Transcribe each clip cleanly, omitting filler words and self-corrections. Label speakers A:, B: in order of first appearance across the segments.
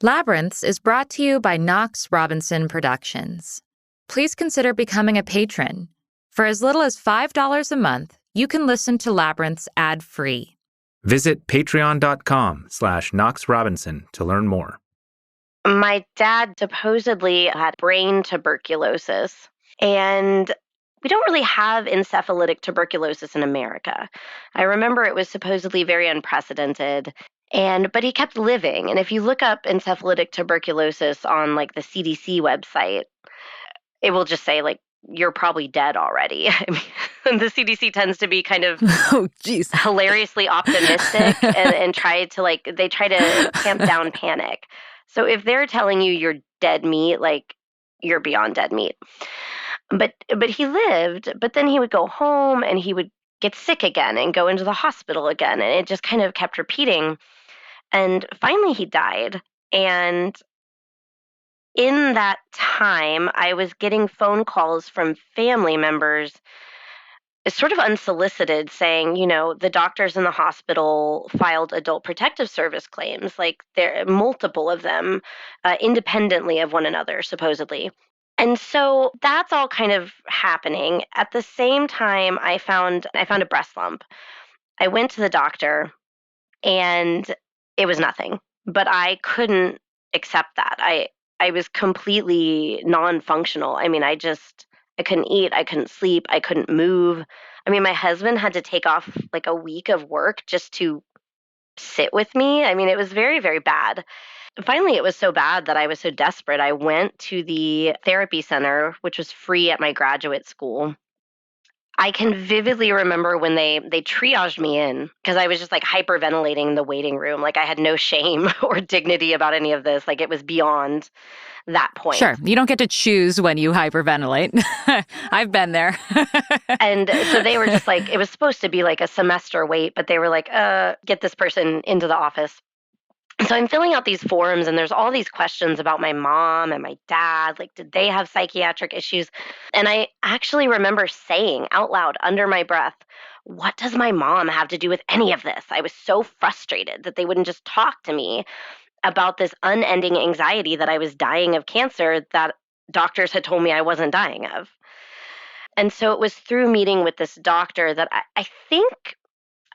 A: Labyrinths is brought to you by Knox Robinson Productions. Please consider becoming a patron. For as little as $5 a month, you can listen to Labyrinths ad-free.
B: Visit patreon.com/Knox Robinson to learn more.
C: My dad supposedly had brain tuberculosis, and we don't really have encephalitic tuberculosis in America. I remember it was supposedly very unprecedented, but he kept living. And if you look up encephalitic tuberculosis on like the CDC website, it will just say like, you're probably dead already. I mean, the CDC tends to be kind of hilariously optimistic and try to tamp down panic. So if they're telling you you're dead meat, like you're beyond dead meat. But he lived, but then he would go home and he would get sick again and go into the hospital again. And it just kind of kept repeating. And finally he died. And in that time, I was getting phone calls from family members, sort of unsolicited, saying, the doctors in the hospital filed adult protective service claims, like there are multiple of them, independently of one another, supposedly. And so that's all kind of happening. At the same time, I found a breast lump. I went to the doctor, and it was nothing. But I couldn't accept that. I was completely non-functional. I mean, I couldn't eat, I couldn't sleep, I couldn't move. I mean, my husband had to take off like a week of work just to sit with me. I mean, it was very, very bad. Finally, it was so bad that I was so desperate. I went to the therapy center, which was free at my graduate school. I can vividly remember when they triaged me in, because I was just like hyperventilating in the waiting room. Like I had no shame or dignity about any of this. Like it was beyond that point.
A: Sure. You don't get to choose when you hyperventilate. I've been there.
C: And so they were just like, it was supposed to be like a semester wait, but they were like, get this person into the office. So I'm filling out these forms, and there's all these questions about my mom and my dad. Like, did they have psychiatric issues? And I actually remember saying out loud under my breath, what does my mom have to do with any of this? I was so frustrated that they wouldn't just talk to me about this unending anxiety that I was dying of cancer that doctors had told me I wasn't dying of. And so it was through meeting with this doctor that I think,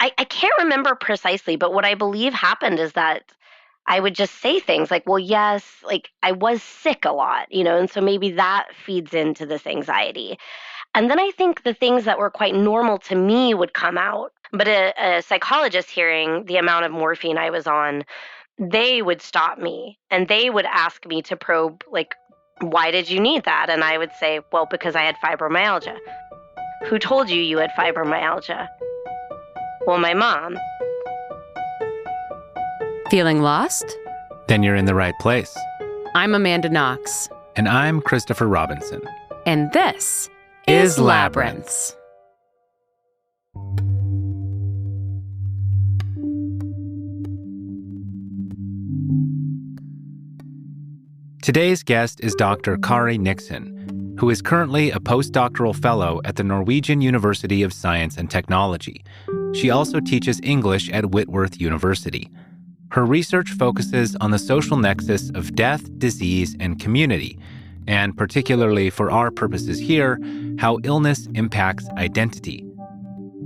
C: I can't remember precisely, but what I believe happened is that I would just say things like, well, yes, like I was sick a lot, and so maybe that feeds into this anxiety. And then I think the things that were quite normal to me would come out. But a psychologist hearing the amount of morphine I was on, they would stop me and they would ask me to probe, like, why did you need that? And I would say, well, because I had fibromyalgia. Who told you you had fibromyalgia? Well, my mom.
A: Feeling lost?
B: Then you're in the right place.
A: I'm Amanda Knox.
B: And I'm Christopher Robinson.
A: And this is Labyrinths.
B: Today's guest is Dr. Kari Nixon, who is currently a postdoctoral fellow at the Norwegian University of Science and Technology. She also teaches English at Whitworth University. Her research focuses on the social nexus of death, disease, and community, and particularly for our purposes here, how illness impacts identity.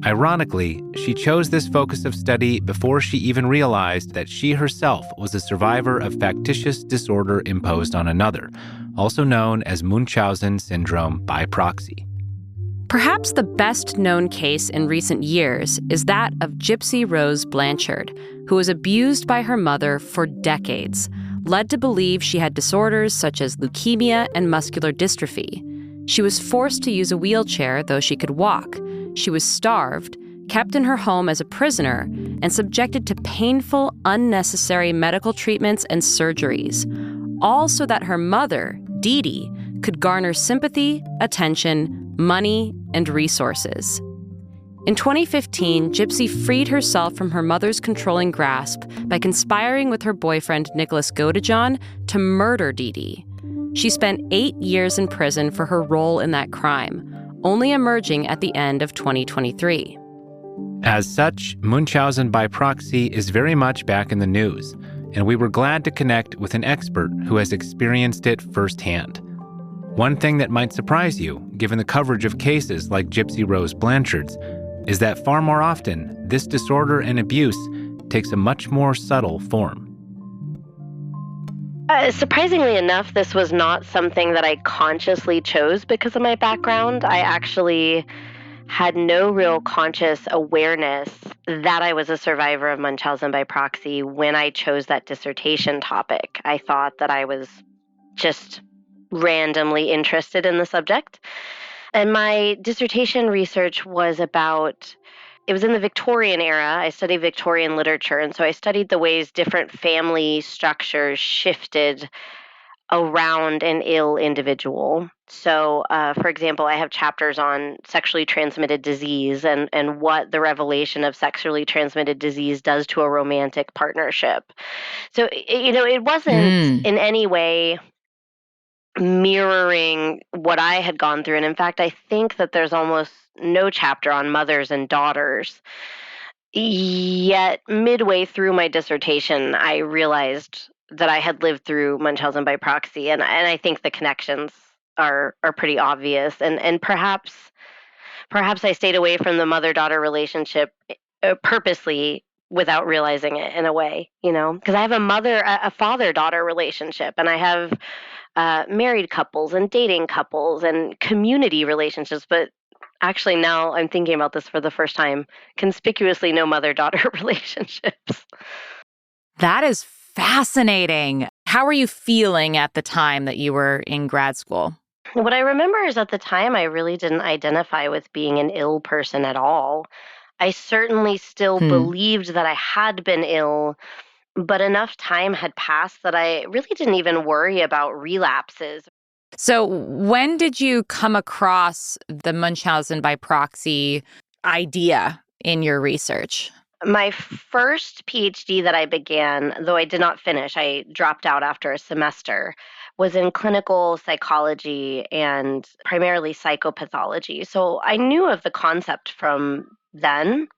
B: Ironically, she chose this focus of study before she even realized that she herself was a survivor of factitious disorder imposed on another, also known as Munchausen syndrome by proxy.
A: Perhaps the best-known case in recent years is that of Gypsy Rose Blanchard, who was abused by her mother for decades, led to believe she had disorders such as leukemia and muscular dystrophy. She was forced to use a wheelchair, though she could walk. She was starved, kept in her home as a prisoner, and subjected to painful, unnecessary medical treatments and surgeries, all so that her mother, Dee Dee, could garner sympathy, attention, money, and resources. In 2015, Gypsy freed herself from her mother's controlling grasp by conspiring with her boyfriend Nicholas Godejohn to murder Dee Dee. She spent 8 years in prison for her role in that crime, only emerging at the end of 2023.
B: As such, Munchausen by proxy is very much back in the news, and we were glad to connect with an expert who has experienced it firsthand. One thing that might surprise you, given the coverage of cases like Gypsy Rose Blanchard's, is that far more often, this disorder and abuse takes a much more subtle form.
C: Surprisingly enough, this was not something that I consciously chose because of my background. I actually had no real conscious awareness that I was a survivor of Munchausen by proxy when I chose that dissertation topic. I thought that I was just randomly interested in the subject. And my dissertation research was it was in the Victorian era. I studied Victorian literature. And so I studied the ways different family structures shifted around an ill individual. So, for example, I have chapters on sexually transmitted disease and what the revelation of sexually transmitted disease does to a romantic partnership. So, it wasn't in any way mirroring what I had gone through. And in fact, I think that there's almost no chapter on mothers and daughters. Yet, midway through my dissertation, I realized that I had lived through Munchausen by proxy, and I think the connections are pretty obvious. And perhaps I stayed away from the mother-daughter relationship purposely without realizing it in a way, because I have a father-daughter relationship, and I have married couples and dating couples and community relationships, but actually, now I'm thinking about this for the first time. Conspicuously, no mother-daughter relationships.
A: That is fascinating. How were you feeling at the time that you were in grad school?
C: What I remember is at the time, I really didn't identify with being an ill person at all. I certainly still believed that I had been ill, but enough time had passed that I really didn't even worry about relapses.
A: So when did you come across the Munchausen by proxy idea in your research?
C: My first PhD that I began, though I did not finish, I dropped out after a semester, was in clinical psychology and primarily psychopathology. So I knew of the concept from then,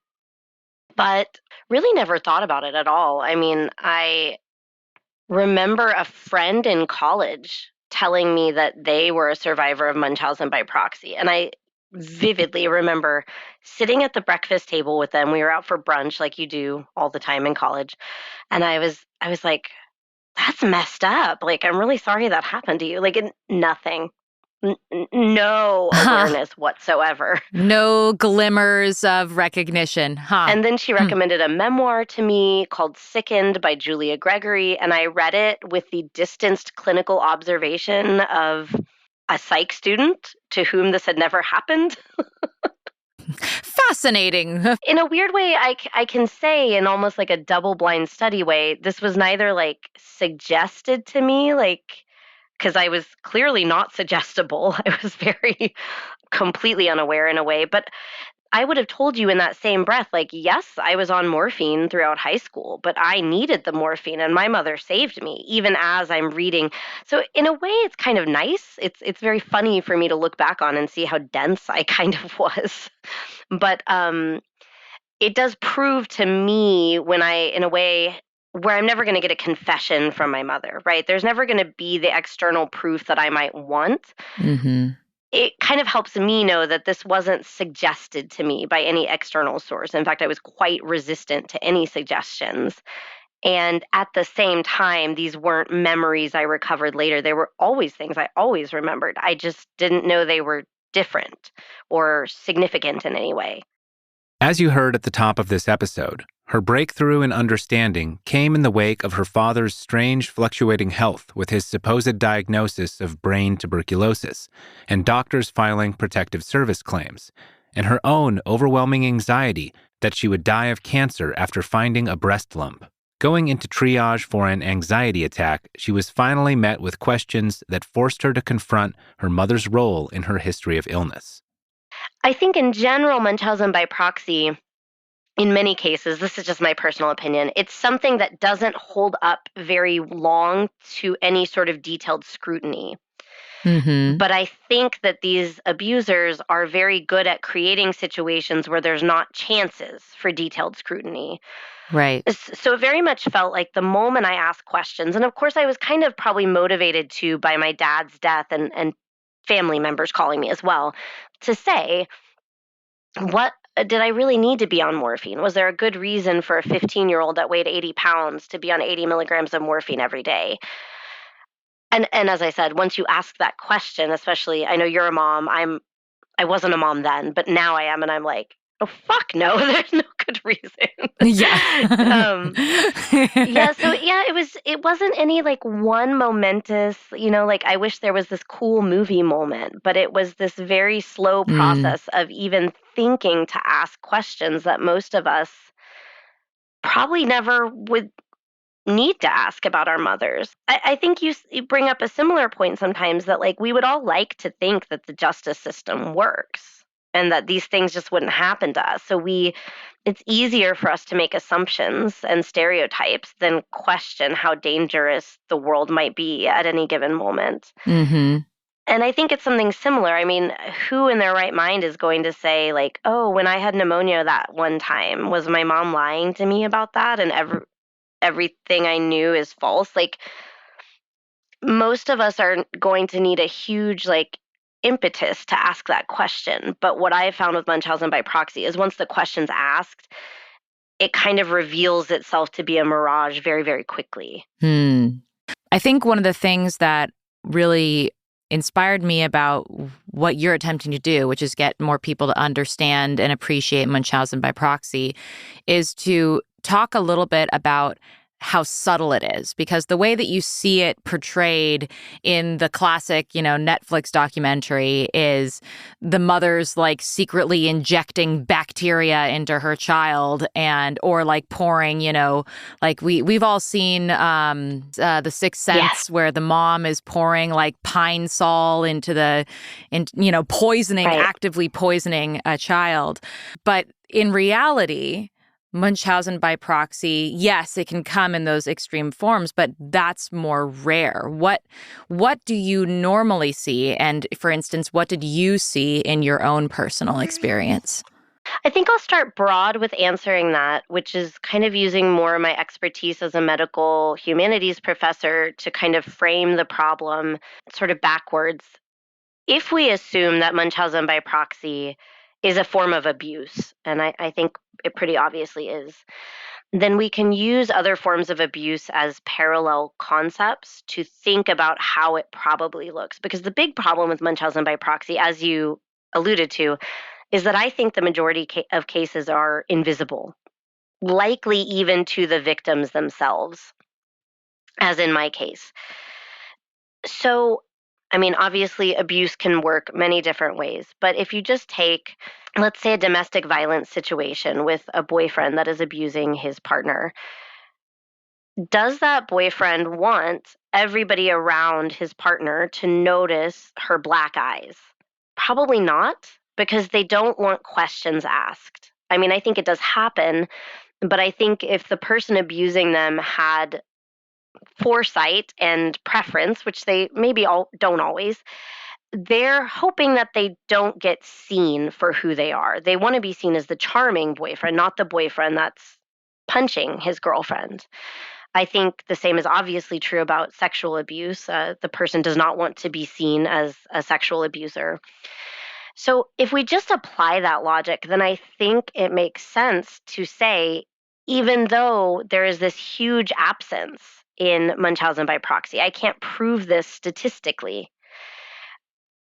C: but really never thought about it at all. I mean, I remember a friend in college telling me that they were a survivor of Munchausen by proxy. And I vividly remember sitting at the breakfast table with them. We were out for brunch like you do all the time in college. And I was like, that's messed up. Like, I'm really sorry that happened to you. Like, nothing. No awareness whatsoever.
A: No glimmers of recognition,
C: And then she recommended a memoir to me called Sickened by Julia Gregory, and I read it with the distanced clinical observation of a psych student to whom this had never happened.
A: Fascinating.
C: In a weird way, I can say in almost like a double-blind study way, this was neither like suggested to me, like, because I was clearly not suggestible. I was very completely unaware in a way. But I would have told you in that same breath, like, yes, I was on morphine throughout high school, but I needed the morphine and my mother saved me, even as I'm reading. So in a way, it's kind of nice. It's very funny for me to look back on and see how dense I kind of was. But it does prove to me when in a way, where I'm never going to get a confession from my mother, right? There's never going to be the external proof that I might want.
A: Mm-hmm.
C: It kind of helps me know that this wasn't suggested to me by any external source. In fact, I was quite resistant to any suggestions. And at the same time, these weren't memories I recovered later. They were always things I always remembered. I just didn't know they were different or significant in any way.
B: As you heard at the top of this episode, her breakthrough in understanding came in the wake of her father's strange fluctuating health with his supposed diagnosis of brain tuberculosis and doctors filing protective service claims, and her own overwhelming anxiety that she would die of cancer after finding a breast lump. Going into triage for an anxiety attack, she was finally met with questions that forced her to confront her mother's role in her history of illness.
C: I think in general, Munchausen by proxy, in many cases, this is just my personal opinion, it's something that doesn't hold up very long to any sort of detailed scrutiny.
A: Mm-hmm.
C: But I think that these abusers are very good at creating situations where there's not chances for detailed scrutiny.
A: Right.
C: So it very much felt like the moment I asked questions, and of course I was kind of probably motivated too by my dad's death and family members calling me as well, to say, what did I really need to be on morphine? Was there a good reason for a 15-year-old that weighed 80 pounds to be on 80 milligrams of morphine every day? And as I said, once you ask that question, especially, I know you're a mom. I wasn't a mom then, but now I am, and I'm like, oh fuck no, there's no good reason.
A: Yeah.
C: Yeah, so yeah, it wasn't any like one momentous, like I wish there was this cool movie moment, but it was this very slow
A: Mm.
C: process of even thinking to ask questions that most of us probably never would need to ask about our mothers. I think you bring up a similar point sometimes, that like we would all like to think that the justice system works and that these things just wouldn't happen to us. So it's easier for us to make assumptions and stereotypes than question how dangerous the world might be at any given moment.
A: Mm-hmm.
C: And I think it's something similar. I mean, who in their right mind is going to say, like, oh, when I had pneumonia that one time, was my mom lying to me about that? And everything I knew is false. Like, most of us are going to need a huge, like, impetus to ask that question. But what I found with Munchausen by proxy is once the question's asked, it kind of reveals itself to be a mirage very, very quickly.
A: I think one of the things that really inspired me about what you're attempting to do, which is get more people to understand and appreciate Munchausen by proxy, is to talk a little bit about how subtle it is, because the way that you see it portrayed in the classic, Netflix documentary is the mother's like secretly injecting bacteria into her child or like pouring, like we've all seen The Sixth Sense,
C: Yes.
A: where the mom is pouring like pine sol poisoning,
C: Right.
A: actively poisoning a child. But in reality, Munchausen by proxy, yes, it can come in those extreme forms, but that's more rare. What do you normally see? And for instance, what did you see in your own personal experience?
C: I think I'll start broad with answering that, which is kind of using more of my expertise as a medical humanities professor to kind of frame the problem sort of backwards. If we assume that Munchausen by proxy is a form of abuse, and I think it pretty obviously is, then we can use other forms of abuse as parallel concepts to think about how it probably looks. Because the big problem with Munchausen by proxy, as you alluded to, is that I think the majority of cases are invisible, likely even to the victims themselves, as in my case. So, I mean, obviously, abuse can work many different ways. But if you just take, let's say, a domestic violence situation with a boyfriend that is abusing his partner, does that boyfriend want everybody around his partner to notice her black eyes? Probably not, because they don't want questions asked. I mean, I think it does happen, but I think if the person abusing them had foresight and preference, which they maybe don't always, they're hoping that they don't get seen for who they are. They want to be seen as the charming boyfriend, not the boyfriend that's punching his girlfriend. I think the same is obviously true about sexual abuse. The person does not want to be seen as a sexual abuser. So if we just apply that logic, then I think it makes sense to say, even though there is this huge absence in Munchausen by proxy, I can't prove this statistically,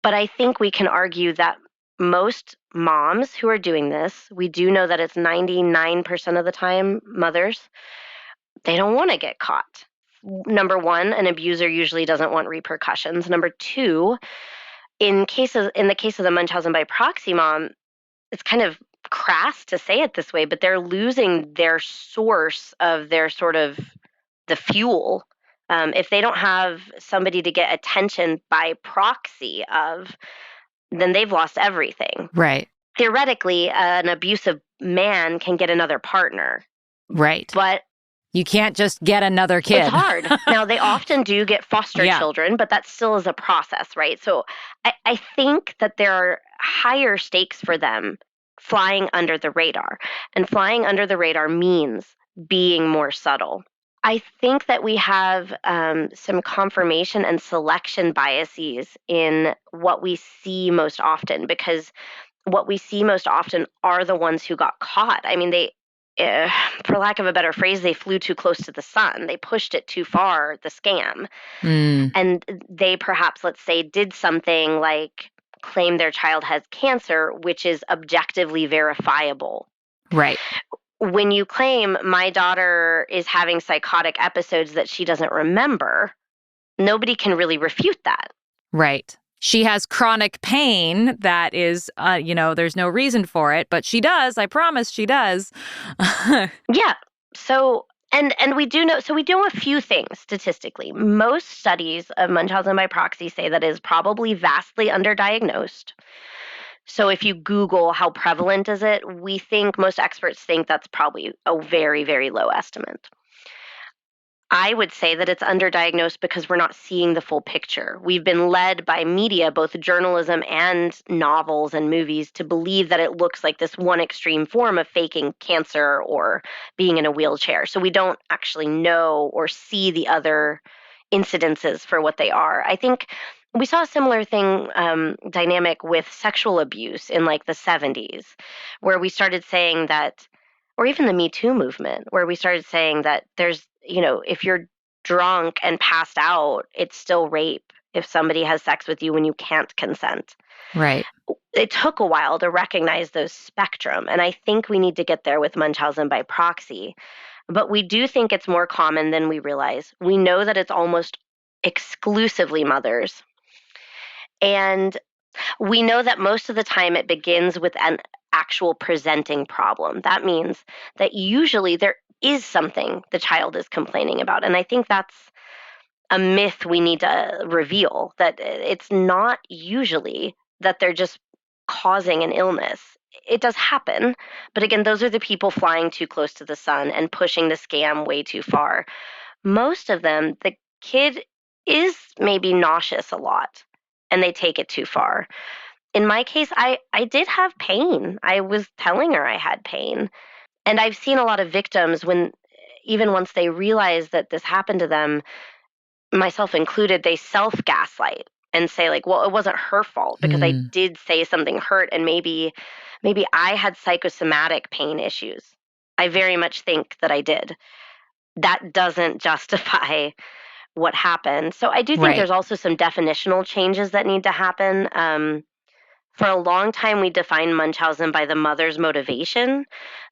C: but I think we can argue that most moms who are doing this, we do know that it's 99% of the time mothers, they don't want to get caught. Number one, an abuser usually doesn't want repercussions. Number two, in the case of the Munchausen by proxy mom, it's kind of crass to say it this way, but they're losing their source of their sort of the fuel. If they don't have somebody to get attention by proxy of, then they've lost everything.
A: Right.
C: Theoretically, an abusive man can get another partner.
A: Right.
C: But
A: you can't just get another kid.
C: It's hard. Now, they often do get foster children, but that still is a process, right? So I think that there are higher stakes for them flying under the radar. And flying under the radar means being more subtle. I think that we have some confirmation and selection biases in what we see most often, because what we see most often are the ones who got caught. I mean, for lack of a better phrase, they flew too close to the sun. They pushed it too far, the scam.
A: Mm,
C: And they perhaps, let's say, did something like claim their child has cancer, which is objectively verifiable.
A: right.
C: When you claim my daughter is having psychotic episodes that she doesn't remember, nobody can really refute that.
A: Right. She has chronic pain that is, there's no reason for it, but she does. I promise she does.
C: Yeah. So, and we do know, so we know a few things statistically. Most studies of Munchausen by proxy say that it is probably vastly underdiagnosed. So if you Google how prevalent is it, most experts think that's probably a very, very low estimate. I would say that it's underdiagnosed because we're not seeing the full picture. We've been led by media, both journalism and novels and movies, to believe that it looks like this one extreme form of faking cancer or being in a wheelchair. So we don't actually know or see the other incidences for what they are. I think we saw a similar thing, dynamic with sexual abuse in like the 70s, where we started saying that, or even the Me Too movement, where we started saying that if you're drunk and passed out, it's still rape if somebody has sex with you when you can't consent.
A: Right.
C: It took a while to recognize those spectrum, and I think we need to get there with Munchausen by proxy. But we do think it's more common than we realize. We know that it's almost exclusively mothers. And we know that most of the time it begins with an actual presenting problem. That means that usually there is something the child is complaining about. And I think that's a myth we need to reveal, that it's not usually that they're just causing an illness. It does happen. But again, those are the people flying too close to the sun and pushing the scam way too far. Most of them, the kid is maybe nauseous a lot and they take it too far. In my case, I did have pain. I was telling her I had pain. And I've seen a lot of victims when, even once they realize that this happened to them, myself included, they self gaslight and say, like, well, it wasn't her fault because I
A: Mm,
C: did say something hurt, and maybe I had psychosomatic pain issues. I very much think that I did. That doesn't justify what happened. So I do think
A: right.
C: there's also some definitional changes that need to happen. For a long time, we defined Munchausen by the mother's motivation,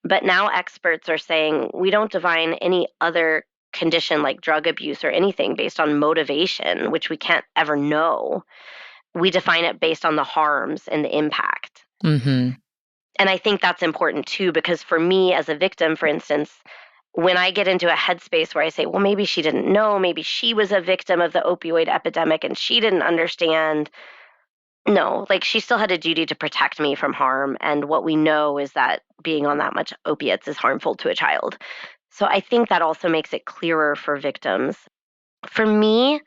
C: but now experts are saying we don't define any other condition like drug abuse or anything based on motivation, which we can't ever know. We define it based on the harms and the impact.
A: Mm-hmm.
C: And I think that's important too, because for me as a victim, for instance, when I get into a headspace where I say, well, maybe she didn't know, maybe she was a victim of the opioid epidemic and she didn't understand. No, like she still had a duty to protect me from harm. And what we know is that being on that much opiates is harmful to a child. So I think that also makes it clearer for victims. For me,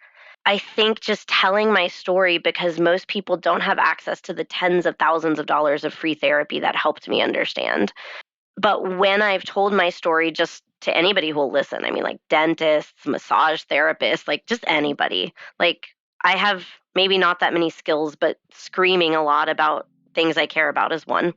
C: I think just telling my story, because most people don't have access to the tens of thousands of dollars of free therapy that helped me understand. But when I've told my story just to anybody who will listen, I mean, like dentists, massage therapists, like just anybody, like I have maybe not that many skills, but screaming a lot about things I care about is one.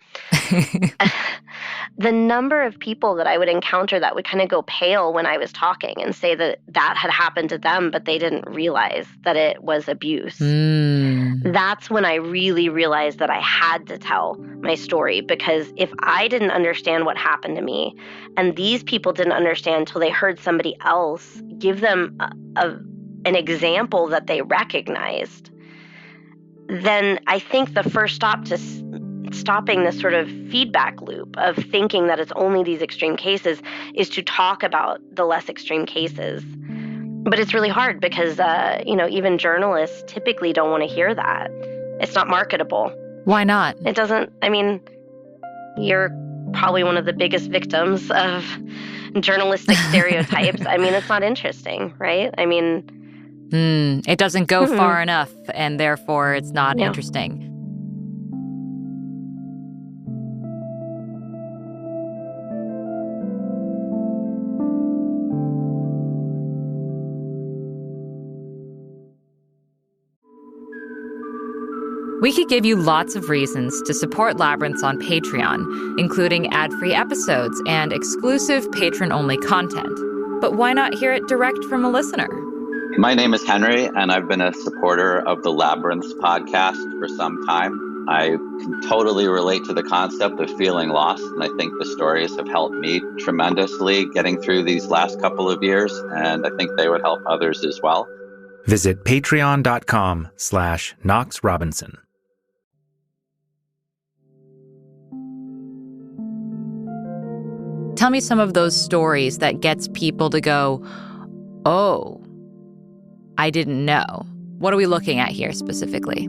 C: The number of people that I would encounter that would kind of go pale when I was talking and say that that had happened to them, but they didn't realize that it was abuse.
A: Mm,
C: That's when I really realized that I had to tell my story, because if I didn't understand what happened to me and these people didn't understand until they heard somebody else give them an example that they recognized, then I think the first stop to stopping this sort of feedback loop of thinking that it's only these extreme cases is to talk about the less extreme cases. But it's really hard because, even journalists typically don't want to hear that. It's not marketable.
A: why not?
C: It doesn't, I mean, you're probably one of the biggest victims of journalistic stereotypes. I mean, it's not interesting, right? I mean,
A: It doesn't go far enough, and therefore it's not
C: no.
A: interesting. We could give you lots of reasons to support Labyrinths on Patreon, including ad-free episodes and exclusive patron-only content. But why not hear it direct from a listener?
D: My name is Henry, and I've been a supporter of the Labyrinths podcast for some time. I can totally relate to the concept of feeling lost, and I think the stories have helped me tremendously getting through these last couple of years, and I think they would help others as well.
B: Visit patreon.com/Knox Robinson.
A: Tell me some of those stories that gets people to go, oh, I didn't know. What are we looking at here specifically?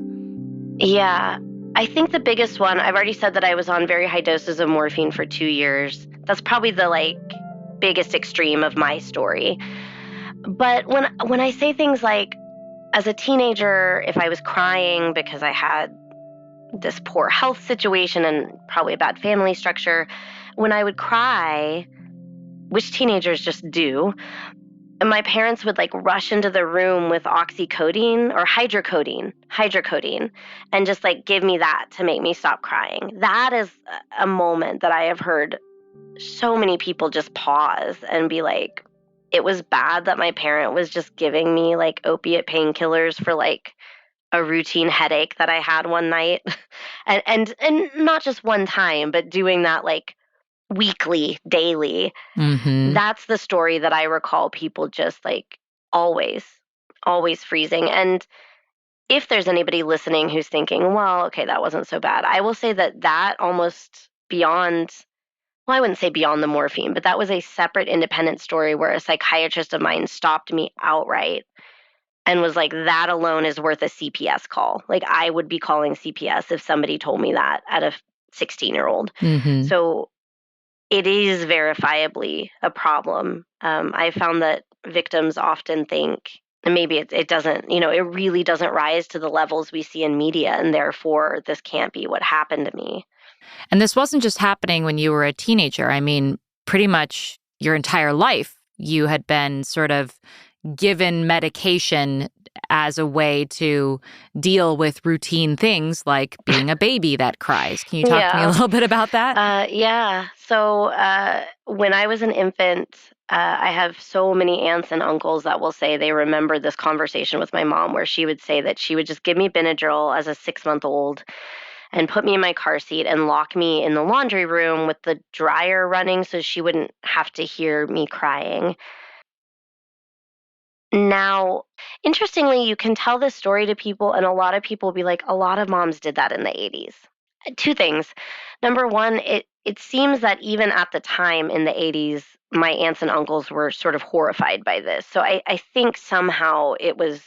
C: Yeah, I think the biggest one, I've already said that I was on very high doses of morphine for 2 years. That's probably the biggest extreme of my story. But when I say things like, as a teenager, if I was crying because I had this poor health situation and probably a bad family structure, when I would cry, which teenagers just do, and my parents would rush into the room with oxycodone or hydrocodone, and just give me that to make me stop crying. That is a moment that I have heard so many people just pause and be like, it was bad that my parent was just giving me opiate painkillers for a routine headache that I had one night. and not just one time, but doing that weekly, daily.
A: Mm-hmm.
C: That's the story that I recall people just always freezing. And if there's anybody listening who's thinking, well, okay, that wasn't so bad, I will say that almost beyond, well, I wouldn't say beyond the morphine, but that was a separate independent story where a psychiatrist of mine stopped me outright and was like, that alone is worth a CPS call. I would be calling CPS if somebody told me that at a 16-year-old.
A: Mm-hmm.
C: So it is verifiably a problem. I found that victims often think, and maybe it doesn't, it really doesn't rise to the levels we see in media, and therefore this can't be what happened to me.
A: And this wasn't just happening when you were a teenager. I mean, pretty much your entire life, you had been sort of given medication as a way to deal with routine things like being a baby that cries. Can you talk to me a little bit about that?
C: Yeah. So when I was an infant, I have so many aunts and uncles that will say they remember this conversation with my mom where she would say that she would just give me Benadryl as a 6-month-old and put me in my car seat and lock me in the laundry room with the dryer running so she wouldn't have to hear me crying. Now, interestingly, you can tell this story to people, and a lot of people will be like, a lot of moms did that in the 80s. Two things. Number one, it seems that even at the time in the 80s, my aunts and uncles were sort of horrified by this. So I think somehow it was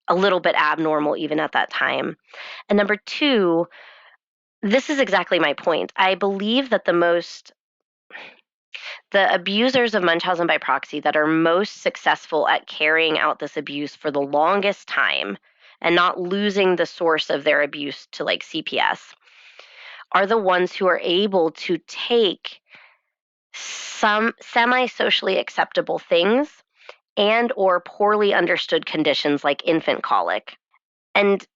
C: a little bit abnormal even at that time. And number two, this is exactly my point. I believe that the abusers of Munchausen by proxy that are most successful at carrying out this abuse for the longest time and not losing the source of their abuse to CPS are the ones who are able to take some semi-socially acceptable things and or poorly understood conditions like infant colic and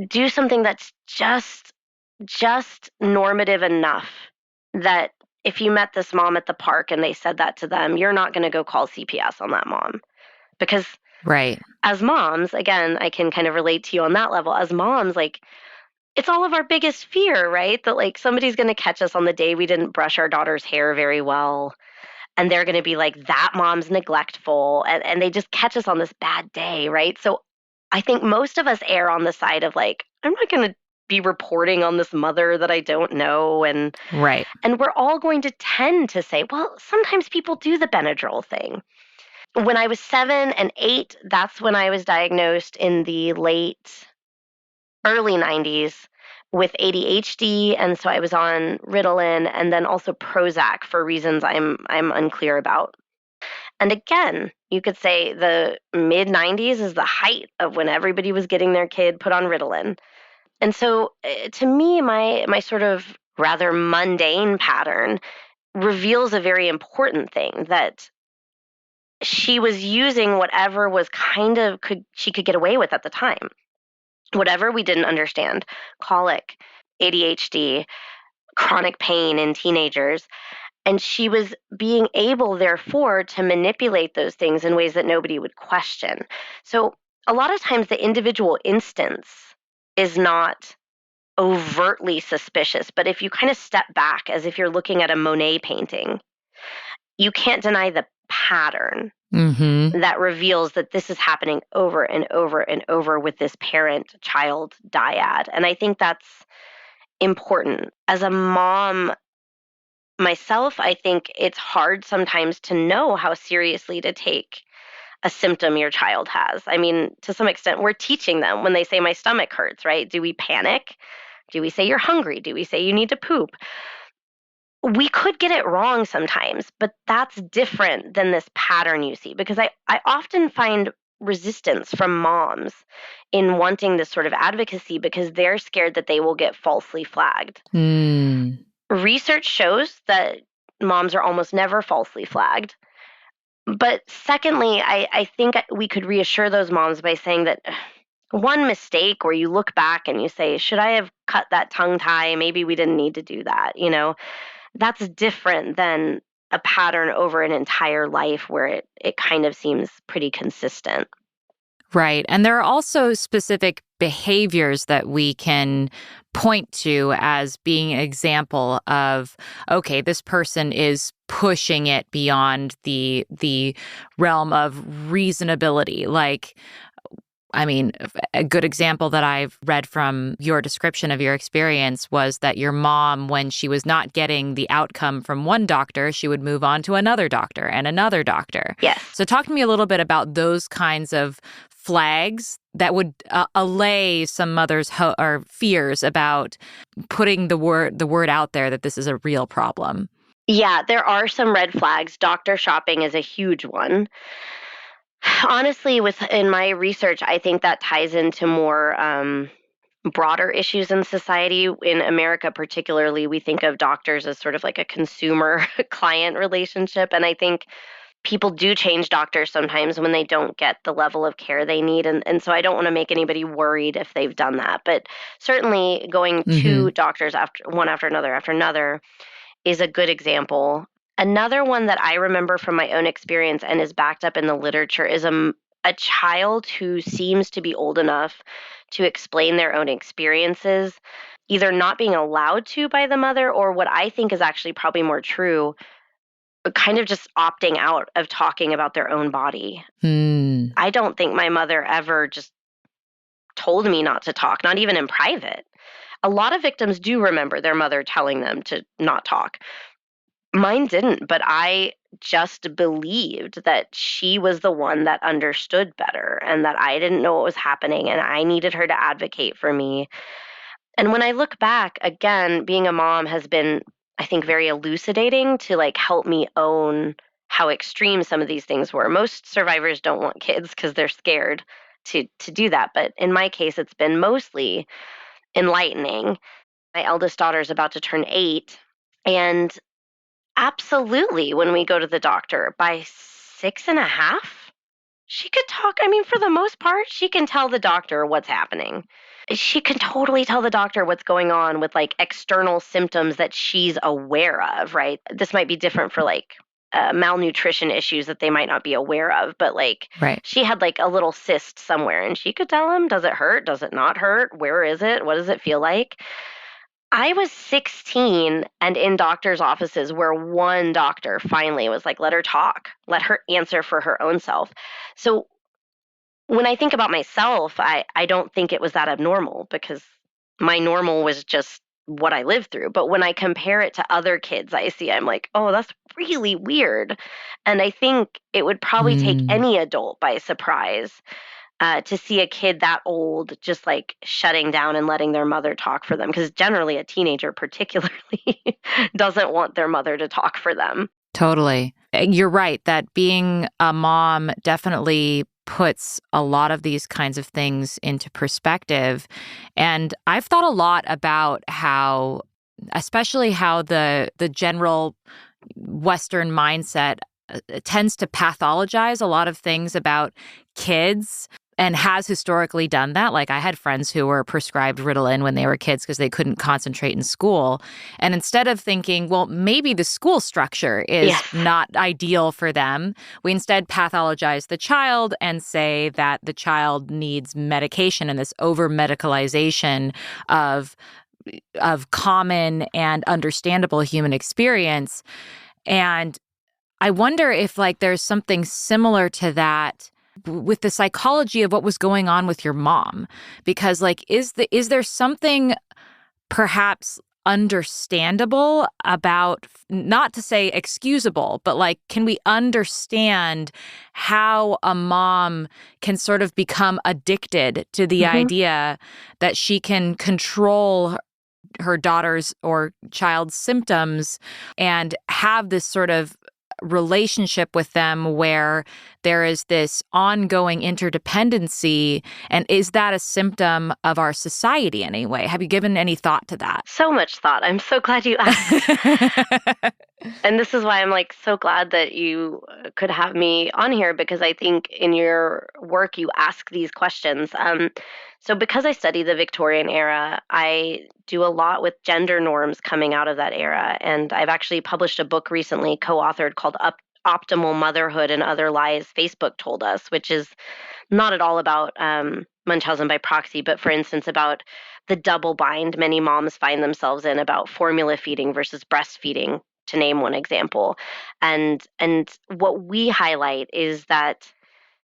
C: do something that's just normative enough that if you met this mom at the park and they said that to them, you're not going to go call CPS on that mom. Because
A: right.
C: As moms, again, I can kind of relate to you on that level. As moms, it's all of our biggest fear, right? That somebody's going to catch us on the day we didn't brush our daughter's hair very well. And they're going to be like, that mom's neglectful. And they just catch us on this bad day, right? So I think most of us err on the side of I'm not going to be reporting on this mother that I don't know. And
A: right.
C: And we're all going to tend to say, well, sometimes people do the Benadryl thing. When I was 7 and 8, that's when I was diagnosed in the early 90s with ADHD. And so I was on Ritalin and then also Prozac for reasons I'm unclear about. And again, you could say the mid 90s is the height of when everybody was getting their kid put on Ritalin. And so to me, my sort of rather mundane pattern reveals a very important thing, that she was using whatever was she could get away with at the time. whatever we didn't understand, colic, ADHD, chronic pain in teenagers. And she was being able, therefore, to manipulate those things in ways that nobody would question. So a lot of times the individual instance is not overtly suspicious, but if you kind of step back as if you're looking at a Monet painting, you can't deny the pattern that reveals that this is happening over and over and over with this parent-child dyad. And I think that's important. As a mom myself, I think it's hard sometimes to know how seriously to take a symptom your child has. I mean, to some extent, we're teaching them when they say, my stomach hurts, right? Do we panic? Do we say you're hungry? Do we say you need to poop? We could get it wrong sometimes, but that's different than this pattern you see, because I often find resistance from moms in wanting this sort of advocacy because they're scared that they will get falsely flagged. Research shows that moms are almost never falsely flagged. But secondly, I think we could reassure those moms by saying that one mistake where you look back and you say, should I have cut that tongue tie? Maybe we didn't need to do that. That's different than a pattern over an entire life where it kind of seems pretty consistent.
A: Right. And there are also specific behaviors that we can point to as being an example of, okay, this person is pushing it beyond the realm of reasonability. Like, I mean, a good example that I've read from your description of your experience was that your mom, when she was not getting the outcome from one doctor, she would move on to another doctor and another doctor.
C: Yes.
A: So talk to me a little bit about those kinds of flags that would allay some mothers' or fears about putting the word out there that this is a real problem.
C: Yeah, there are some red flags. Doctor shopping is a huge one. Honestly, in my research, I think that ties into more broader issues in society. In America, particularly, we think of doctors as sort of like a consumer-client relationship. And I think people do change doctors sometimes when they don't get the level of care they need. And so I don't want to make anybody worried if they've done that. But certainly going to doctors after another is a good example. Another one that I remember from my own experience and is backed up in the literature is a child who seems to be old enough to explain their own experiences, either not being allowed to by the mother, or what I think is actually probably more true, kind of just opting out of talking about their own body. I don't think my mother ever just told me not to talk, not even in private. A lot of victims do remember their mother telling them to not talk. Mine didn't, but I just believed that she was the one that understood better and that I didn't know what was happening and I needed her to advocate for me. And when I look back, again, being a mom has been, I think, very elucidating to help me own how extreme some of these things were. Most survivors don't want kids because they're scared to do that. But in my case, it's been mostly enlightening. My eldest daughter is about to turn 8, and absolutely, when we go to the doctor, by 6.5, she could talk. I mean, for the most part, she can tell the doctor what's happening. She can totally tell the doctor what's going on with external symptoms that she's aware of, right? This might be different for malnutrition issues that they might not be aware of, but
A: right.
C: She had a little cyst somewhere and she could tell him, does it hurt? Does it not hurt? Where is it? What does it feel like? I was 16 and in doctor's offices where one doctor finally was like, let her talk, let her answer for her own self. So when I think about myself, I don't think it was that abnormal because my normal was just what I lived through. But when I compare it to other kids I see, I'm like, oh, that's really weird. And I think it would probably take any adult by surprise to see a kid that old just shutting down and letting their mother talk for them. Because generally a teenager particularly doesn't want their mother to talk for them.
A: Totally. You're right that being a mom definitely puts a lot of these kinds of things into perspective. And I've thought a lot about how, especially how the general Western mindset tends to pathologize a lot of things about kids. and has historically done that. Like I had friends who were prescribed Ritalin when they were kids because they couldn't concentrate in school. And instead of thinking, well, maybe the school structure is
C: Yes.
A: not ideal for them, we instead pathologize the child and say that the child needs medication, and this over-medicalization of common and understandable human experience. And I wonder if like there's something similar to that with the psychology of what was going on with your mom, because like is there something perhaps understandable about, not to say excusable, but like can we understand how a mom can sort of become addicted to the idea that she can control her daughter's or child's symptoms and have this sort of relationship with them where there is this ongoing interdependency? And is that a symptom of our society anyway? Have you given any thought to that?
C: So much thought. I'm so glad you asked. And this is why I'm like so glad that you could have me on here, because I think in your work you ask these questions. So because I study the Victorian era, I do a lot with gender norms coming out of that era. And I've actually published a book recently, co-authored, called Optimal Motherhood and Other Lies Facebook Told Us, which is not at all about Munchausen by proxy, but for instance, about the double bind many moms find themselves in about formula feeding versus breastfeeding, to name one example. And what we highlight is that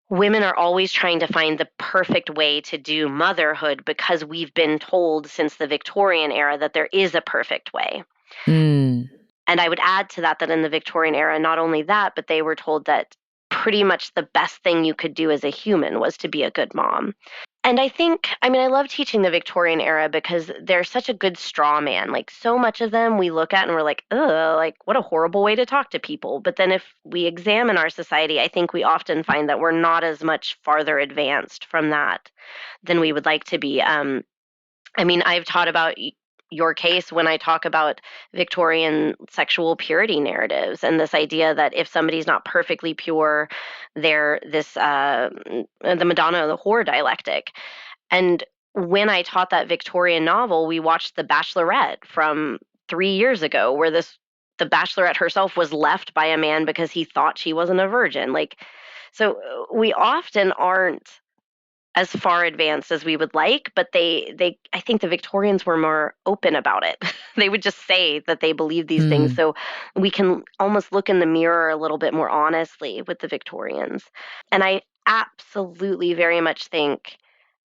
C: women are always trying to find the perfect way to do motherhood because we've been told since the Victorian era that there is a perfect way. And I would add to that in the Victorian era, not only that, but they were told that pretty much the best thing you could do as a human was to be a good mom. And I think, I love teaching the Victorian era because they're such a good straw man. Like so much of them we look at and we're like, ugh, like what a horrible way to talk to people. But then if we examine our society, I think we often find that we're not as much farther advanced from that than we would like to be. I've taught about your case when I talk about Victorian sexual purity narratives and this idea that if somebody's not perfectly pure, they're the Madonna of the whore dialectic. And when I taught that Victorian novel, we watched The Bachelorette from 3 years ago, where the Bachelorette herself was left by a man because he thought she wasn't a virgin. So we often aren't as far advanced as we would like, but I think the Victorians were more open about it. They would just say that they believed these things. So we can almost look in the mirror a little bit more honestly with the Victorians. And I absolutely very much think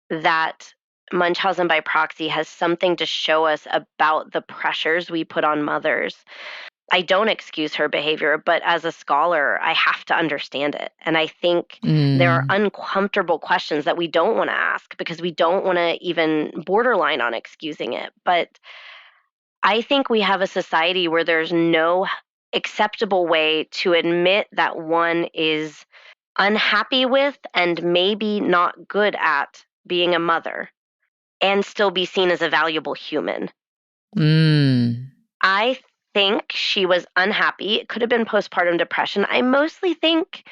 C: that Munchausen by proxy has something to show us about the pressures we put on mothers. I don't excuse her behavior, but as a scholar, I have to understand it. And I think there are uncomfortable questions that we don't want to ask because we don't want to even borderline on excusing it. But I think we have a society where there's no acceptable way to admit that one is unhappy with and maybe not good at being a mother and still be seen as a valuable human. I think she was unhappy. It could have been postpartum depression. I mostly think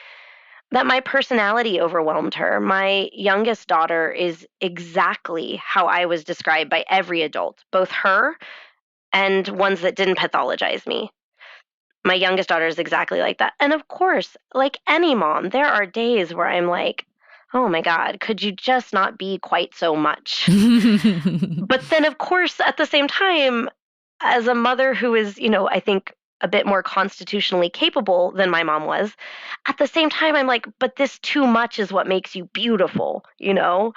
C: that my personality overwhelmed her. My youngest daughter is exactly how I was described by every adult, both her and ones that didn't pathologize me. My youngest daughter is exactly like that. And of course, like any mom, there are days where I'm like, oh my God, could you just not be quite so much? But then, of course, at the same time, as a mother who is, I think a bit more constitutionally capable than my mom was, at the same time, I'm like, but this too much is what makes you beautiful, So,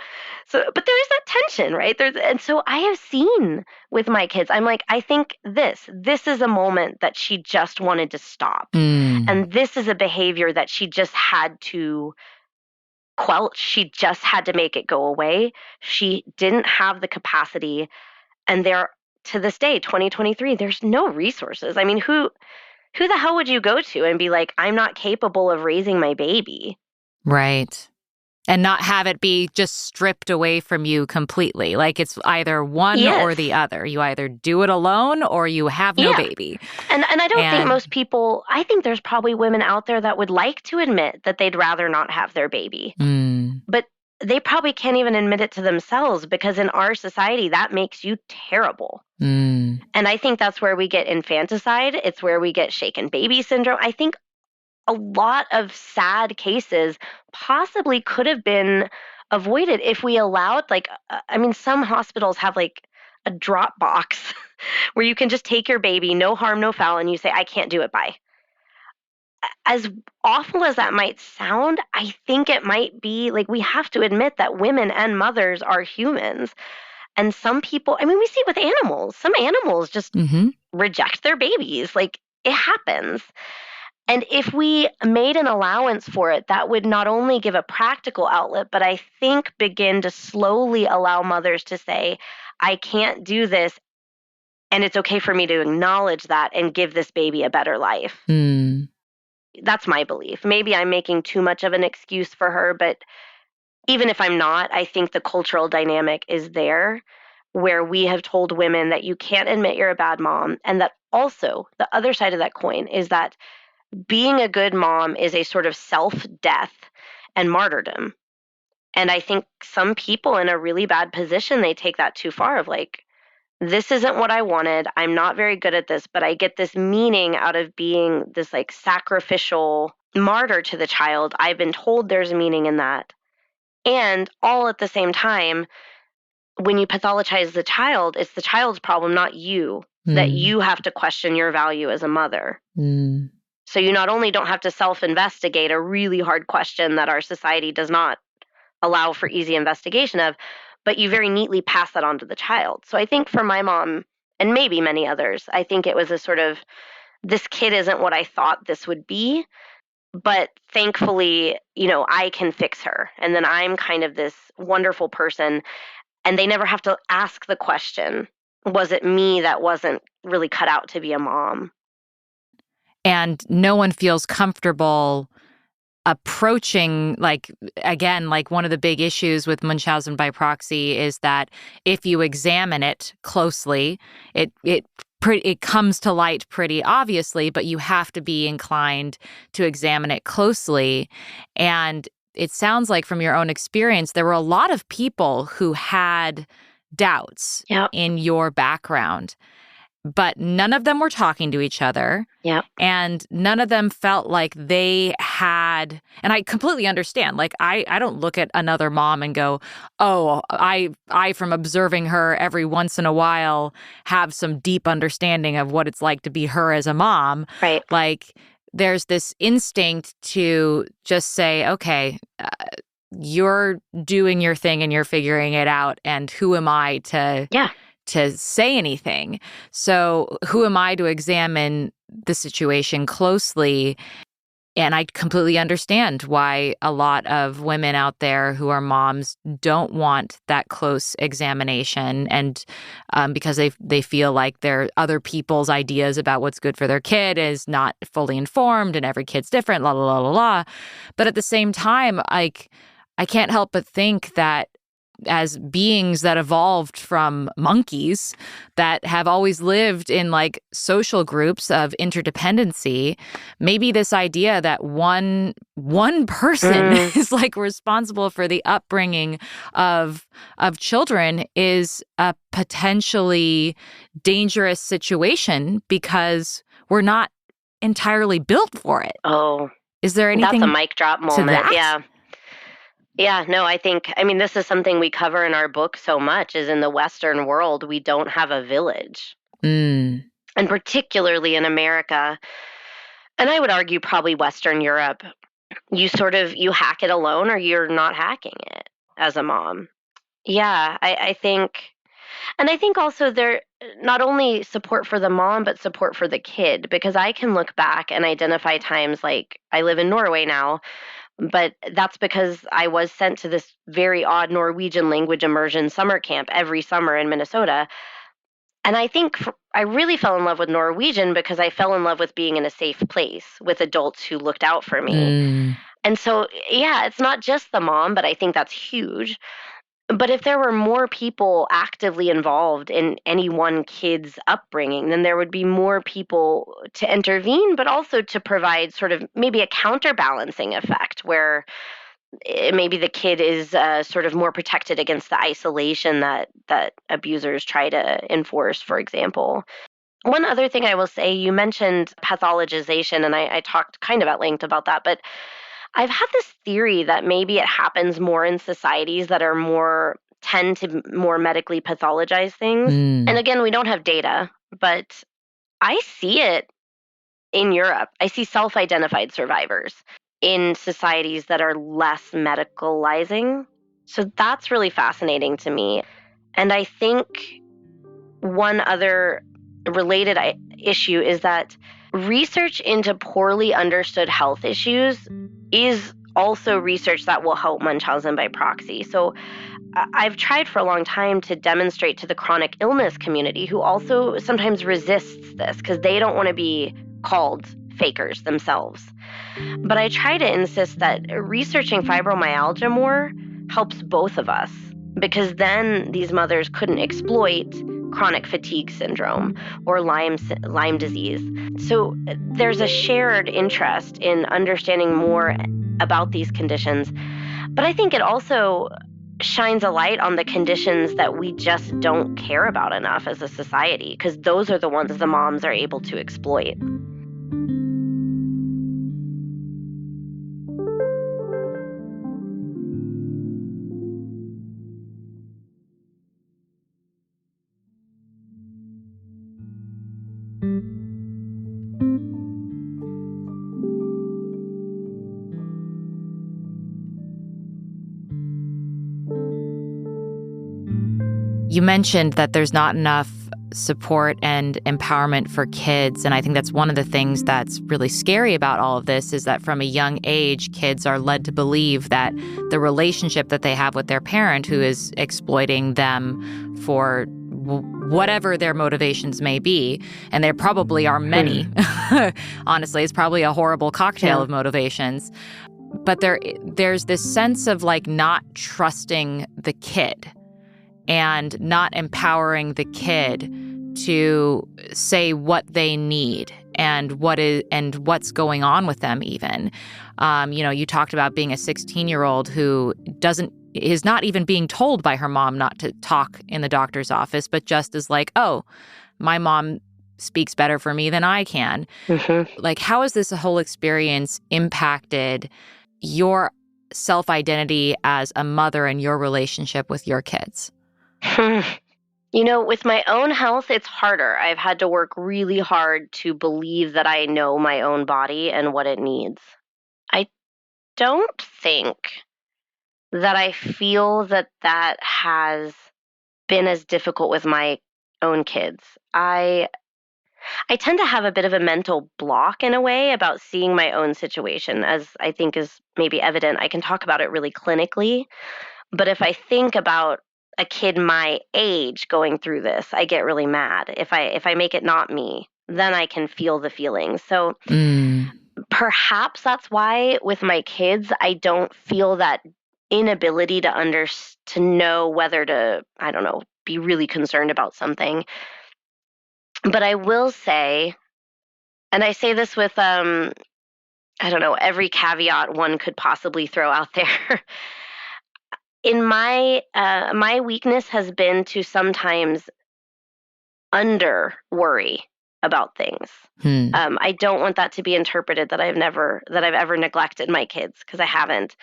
C: but there is that tension, right? And so I have seen with my kids, I'm like, I think this is a moment that she just wanted to stop. And this is a behavior that she just had to quelch. She just had to make it go away. She didn't have the capacity. And to this day, 2023, there's no resources. Who the hell would you go to and be like, I'm not capable of raising my baby?
A: Right. And not have it be just stripped away from you completely. Like it's either one or the other. You either do it alone or you have no baby.
C: And I don't think most people, I think there's probably women out there that would like to admit that they'd rather not have their baby. But they probably can't even admit it to themselves, because in our society, that makes you terrible.
A: Mm.
C: And I think that's where we get infanticide. It's where we get shaken baby syndrome. I think a lot of sad cases possibly could have been avoided if we allowed, some hospitals have like a drop box where you can just take your baby, no harm, no foul, and you say, I can't do it, bye. As awful as that might sound, I think it might be like, we have to admit that women and mothers are humans. And some people, we see it with animals. Some animals just reject their babies. Like, it happens. And if we made an allowance for it, that would not only give a practical outlet, but I think begin to slowly allow mothers to say, I can't do this, and it's okay for me to acknowledge that and give this baby a better life.
A: Mm.
C: That's my belief. Maybe I'm making too much of an excuse for her, but even if I'm not, I think the cultural dynamic is there, where we have told women that you can't admit you're a bad mom, and that also the other side of that coin is that being a good mom is a sort of self-death and martyrdom. And I think some people in a really bad position, they take that too far, of like, this isn't what I wanted. I'm not very good at this, but I get this meaning out of being this like sacrificial martyr to the child. I've been told there's meaning in that. And all at the same time, when you pathologize the child, it's the child's problem, not you, that you have to question your value as a mother.
A: Mm.
C: So you not only don't have to self-investigate a really hard question that our society does not allow for easy investigation of, but you very neatly pass that on to the child. So I think for my mom, and maybe many others, I think it was a sort of, this kid isn't what I thought this would be, but thankfully, I can fix her. And then I'm kind of this wonderful person, and they never have to ask the question, was it me that wasn't really cut out to be a mom?
A: And no one feels comfortable approaching, again, one of the big issues with Munchausen by proxy is that if you examine it closely, it comes to light pretty obviously, but you have to be inclined to examine it closely. And it sounds like from your own experience, there were a lot of people who had doubts in your background, but none of them were talking to each other.
C: Yeah.
A: And none of them felt like they had, and I completely understand, I don't look at another mom and go, oh, I from observing her every once in a while have some deep understanding of what it's like to be her as a mom.
C: Right.
A: There's this instinct to just say, okay, you're doing your thing and you're figuring it out, and who am I to say anything? So who am I to examine the situation closely? And I completely understand why a lot of women out there who are moms don't want that close examination, and because they feel like their other people's ideas about what's good for their kid is not fully informed, and every kid's different, la la la la la. But at the same time, I can't help but think that as beings that evolved from monkeys that have always lived in social groups of interdependency, maybe this idea that one person is responsible for the upbringing of children is a potentially dangerous situation because we're not entirely built for it.
C: Oh,
A: is there anything?
C: That's a mic drop moment.
A: To that?
C: Yeah. Yeah, no, I think, this is something we cover in our book so much, is in the Western world, we don't have a village.
A: Mm.
C: And particularly in America, and I would argue probably Western Europe, you hack it alone or you're not hacking it as a mom. Yeah, I think, and I think also there, not only support for the mom, but support for the kid, because I can look back and identify times, I live in Norway now, but that's because I was sent to this very odd Norwegian language immersion summer camp every summer in Minnesota. And I think I really fell in love with Norwegian because I fell in love with being in a safe place with adults who looked out for me.
A: Mm.
C: And so, yeah, it's not just the mom, but I think that's huge. But if there were more people actively involved in any one kid's upbringing, then there would be more people to intervene, but also to provide sort of maybe a counterbalancing effect where maybe the kid is sort of more protected against the isolation that abusers try to enforce, for example. One other thing I will say, you mentioned pathologization, and I talked kind of at length about that, but I've had this theory that maybe it happens more in societies that are tend to more medically pathologize things. And again, we don't have data, but I see it in Europe. I see self-identified survivors in societies that are less medicalizing. So that's really fascinating to me. And I think one other related issue is that research into poorly understood health issues is also research that will help Munchausen by proxy. So I've tried for a long time to demonstrate to the chronic illness community, who also sometimes resists this because they don't want to be called fakers themselves. But I try to insist that researching fibromyalgia more helps both of us, because then these mothers couldn't exploit chronic fatigue syndrome or Lyme disease. So there's a shared interest in understanding more about these conditions. But I think it also shines a light on the conditions that we just don't care about enough as a society, because those are the ones the moms are able to exploit.
A: You mentioned that there's not enough support and empowerment for kids. And I think that's one of the things that's really scary about all of this, is that from a young age, kids are led to believe that the relationship that they have with their parent who is exploiting them for whatever their motivations may be, and there probably are many, honestly, it's probably a horrible cocktail of motivations. But there's this sense of like not trusting the kid and not empowering the kid to say what they need and what's going on with them even. You talked about being a 16-year-old who is not even being told by her mom not to talk in the doctor's office, but just is like, oh, my mom speaks better for me than I can. Mm-hmm. Like, how has this whole experience impacted your self-identity as a mother and your relationship with your kids?
C: With my own health, it's harder. I've had to work really hard to believe that I know my own body and what it needs. I don't think that I feel that has been as difficult with my own kids. I tend to have a bit of a mental block in a way about seeing my own situation, as I think is maybe evident. I can talk about it really clinically, but if I think about a kid my age going through this, I get really mad. If I make it not me, then I can feel the feelings. So perhaps that's why with my kids, I don't feel that inability to know whether to, I don't know, be really concerned about something. But I will say, and I say this with, I don't know, every caveat one could possibly throw out there. In my weakness has been to sometimes under worry about things. I don't want that to be interpreted that I've ever neglected my kids, because I haven't.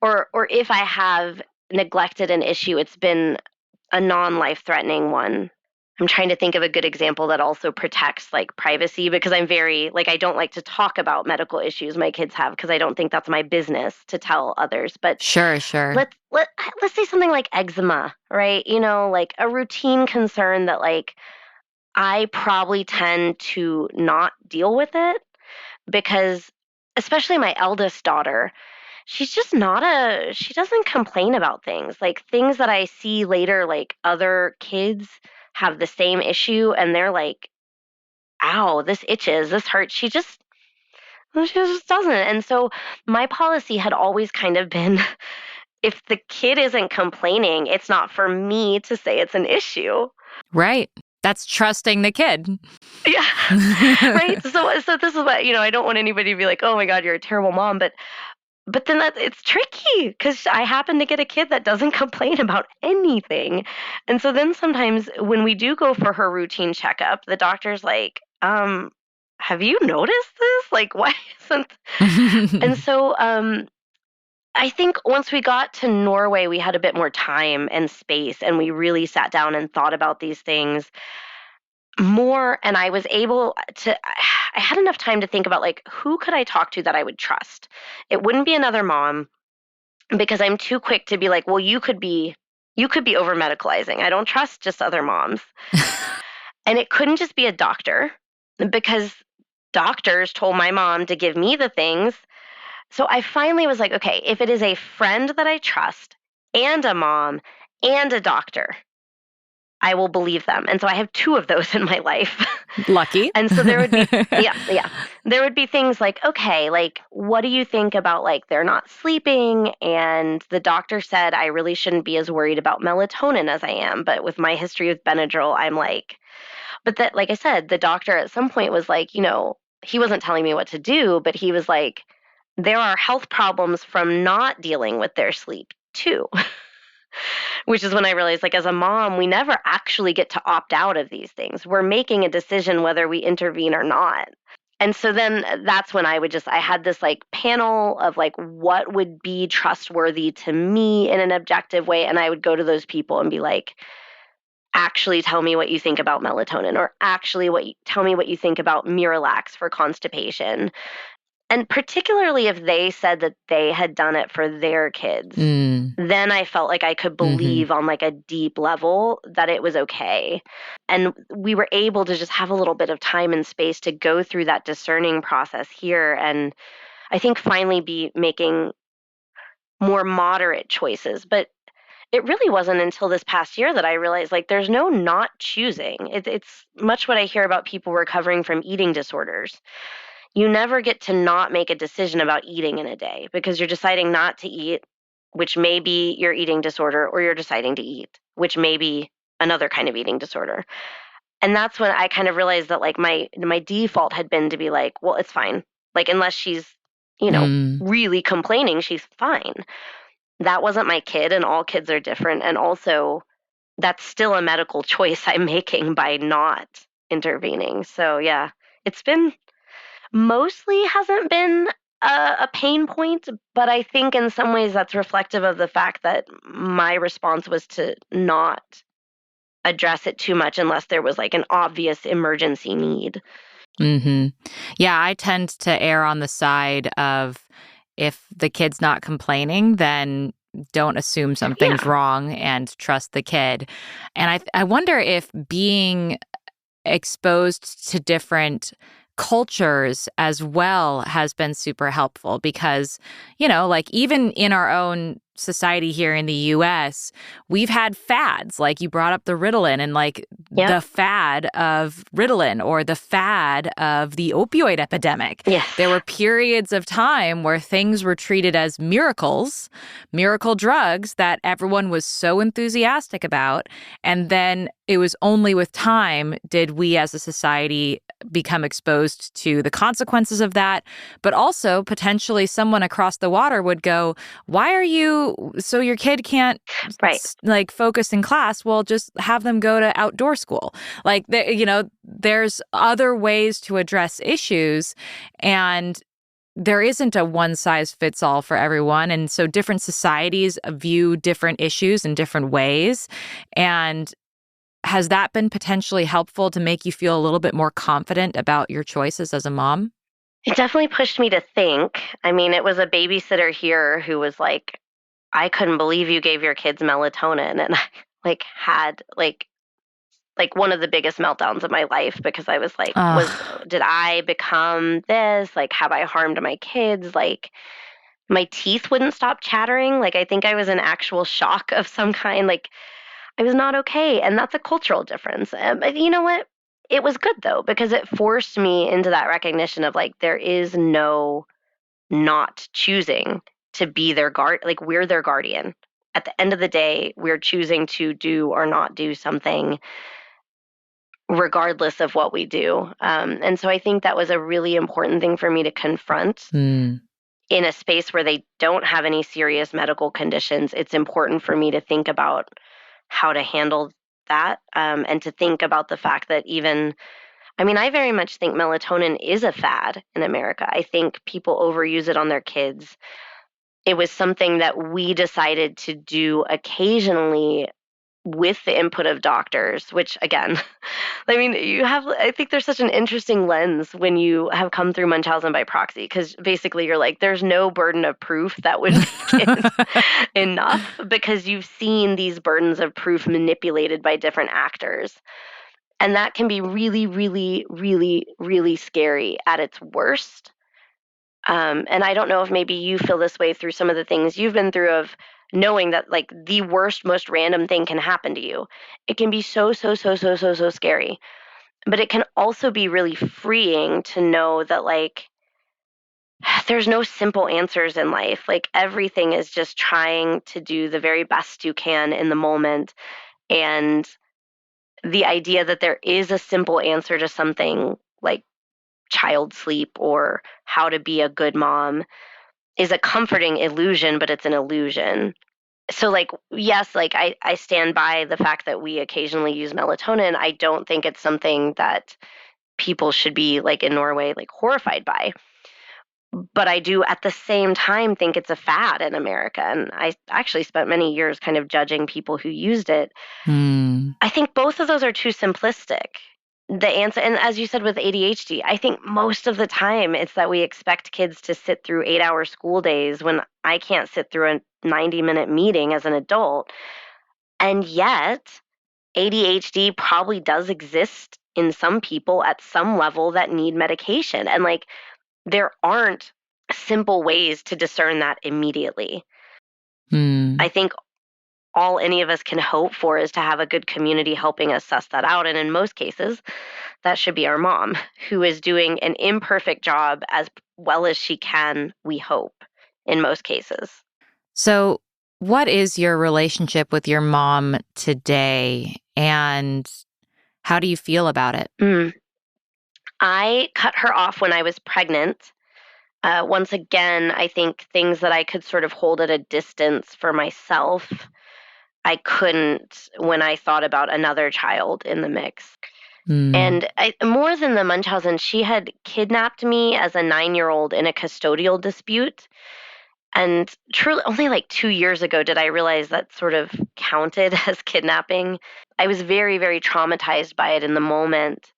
C: Or if I have neglected an issue, it's been a non-life threatening one. I'm trying to think of a good example that also protects like privacy, because I'm very I don't like to talk about medical issues my kids have, because I don't think that's my business to tell others. But
A: sure.
C: Let's say something like eczema, right? Like a routine concern that I probably tend to not deal with it, because especially my eldest daughter, she's just she doesn't complain about things. Like things that I see later, like other kids have the same issue and they're like, ow, this itches, this hurts. She just doesn't. And so my policy had always kind of been, if the kid isn't complaining, it's not for me to say it's an issue.
A: Right. That's trusting the kid.
C: Yeah. Right. So this is what, I don't want anybody to be like, oh my God, you're a terrible mom. But But then it's tricky because I happen to get a kid that doesn't complain about anything. And so then sometimes when we do go for her routine checkup, the doctor's like, have you noticed this? Like, why isn't... And so I think once we got to Norway, we had a bit more time and space, and we really sat down and thought about these things more. And I was able to, I had enough time to think about like, who could I talk to that I would trust? It wouldn't be another mom because I'm too quick to be like, well, you could be over medicalizing. I don't trust just other moms. And it couldn't just be a doctor because doctors told my mom to give me the things. So I finally was like, okay, if it is a friend that I trust and a mom and a doctor, I will believe them. And so I have two of those in my life.
A: Lucky.
C: And so there would be, yeah. There would be things like, okay, like, what do you think about like they're not sleeping? And the doctor said I really shouldn't be as worried about melatonin as I am. But with my history with Benadryl, I'm like, but that, like I said, the doctor at some point was like, he wasn't telling me what to do, but he was like, there are health problems from not dealing with their sleep too. Which is when I realized, like, as a mom, we never actually get to opt out of these things. We're making a decision whether we intervene or not. And so then that's when I had this like panel of like what would be trustworthy to me in an objective way. And I would go to those people and be like, actually tell me what you think about melatonin, or actually tell me what you think about Miralax for constipation. And particularly if they said that they had done it for their kids, then I felt like I could believe on like a deep level that it was okay. And we were able to just have a little bit of time and space to go through that discerning process here. And I think finally be making more moderate choices. But it really wasn't until this past year that I realized like there's no not choosing. It's much what I hear about people recovering from eating disorders. You never get to not make a decision about eating in a day because you're deciding not to eat, which may be your eating disorder, or you're deciding to eat, which may be another kind of eating disorder. And that's when I kind of realized that like my default had been to be like, well, it's fine. Like unless she's, really complaining, she's fine. That wasn't my kid, and all kids are different. And also that's still a medical choice I'm making by not intervening. So yeah, it's been mostly hasn't been a pain point, but I think in some ways that's reflective of the fact that my response was to not address it too much unless there was like an obvious emergency need.
A: Yeah, I tend to err on the side of if the kid's not complaining, then don't assume something's wrong and trust the kid. And I wonder if being exposed to different cultures as well has been super helpful because, like even in our own society here in the US, we've had fads. Like you brought up the Ritalin and like the fad of Ritalin or the fad of the opioid epidemic.
C: Yes.
A: There were periods of time where things were treated as miracles, miracle drugs that everyone was so enthusiastic about. And then it was only with time did we as a society become exposed to the consequences of that. But also potentially someone across the water would go, why are you, so your kid can't like focus in class? Well, just have them go to outdoor school. Like, there's other ways to address issues, and there isn't a one size fits all for everyone. And so different societies view different issues in different ways. And has that been potentially helpful to make you feel a little bit more confident about your choices as a mom?
C: It definitely pushed me to think. I mean, it was a babysitter here who was like, I couldn't believe you gave your kids melatonin. And I like had like one of the biggest meltdowns of my life because I was like, did I become this? Like, have I harmed my kids? Like, my teeth wouldn't stop chattering. Like, I think I was in actual shock of some kind. Like, I was not okay. And that's a cultural difference. But you know what? It was good though, because it forced me into that recognition of like, there is no not choosing to be their guard. Like, we're their guardian. At the end of the day, we're choosing to do or not do something regardless of what we do. And so I think that was a really important thing for me to confront. in a space where they don't have any serious medical conditions, it's important for me to think about how to handle that, and to think about the fact that I very much think melatonin is a fad in America. I think people overuse it on their kids. It was something that we decided to do occasionally with the input of doctors, which again, I think there's such an interesting lens when you have come through Munchausen by proxy, because basically you're like, there's no burden of proof that would make it enough, because you've seen these burdens of proof manipulated by different actors. And that can be really, really, really, really scary at its worst. And I don't know if maybe you feel this way through some of the things you've been through, of knowing that like the worst, most random thing can happen to you. It can be so, so, so, so, so, so scary. But it can also be really freeing to know that like there's no simple answers in life. Like everything is just trying to do the very best you can in the moment. And the idea that there is a simple answer to something like child sleep or how to be a good mom is a comforting illusion, but it's an illusion. So like, yes, like I stand by the fact that we occasionally use melatonin. I don't think it's something that people should be like in Norway, like horrified by. But I do at the same time think it's a fad in America. And I actually spent many years kind of judging people who used it. I think both of those are too simplistic. The answer, and as you said with ADHD, I think most of the time it's that we expect kids to sit through 8-hour school days when I can't sit through a 90-minute meeting as an adult. And yet, ADHD probably does exist in some people at some level that need medication. And like, there aren't simple ways to discern that immediately. I think all any of us can hope for is to have a good community helping us suss that out. And in most cases, that should be our mom, who is doing an imperfect job as well as she can, we hope, in most cases.
A: So, what is your relationship with your mom today, and how do you feel about it?
C: I cut her off when I was pregnant. Once again, I think things that I could sort of hold at a distance for myself, I couldn't when I thought about another child in the mix. And more than the Munchausen, she had kidnapped me as a 9-year-old in a custodial dispute. And truly, only like 2 years ago did I realize that sort of counted as kidnapping. I was very, very traumatized by it in the moment.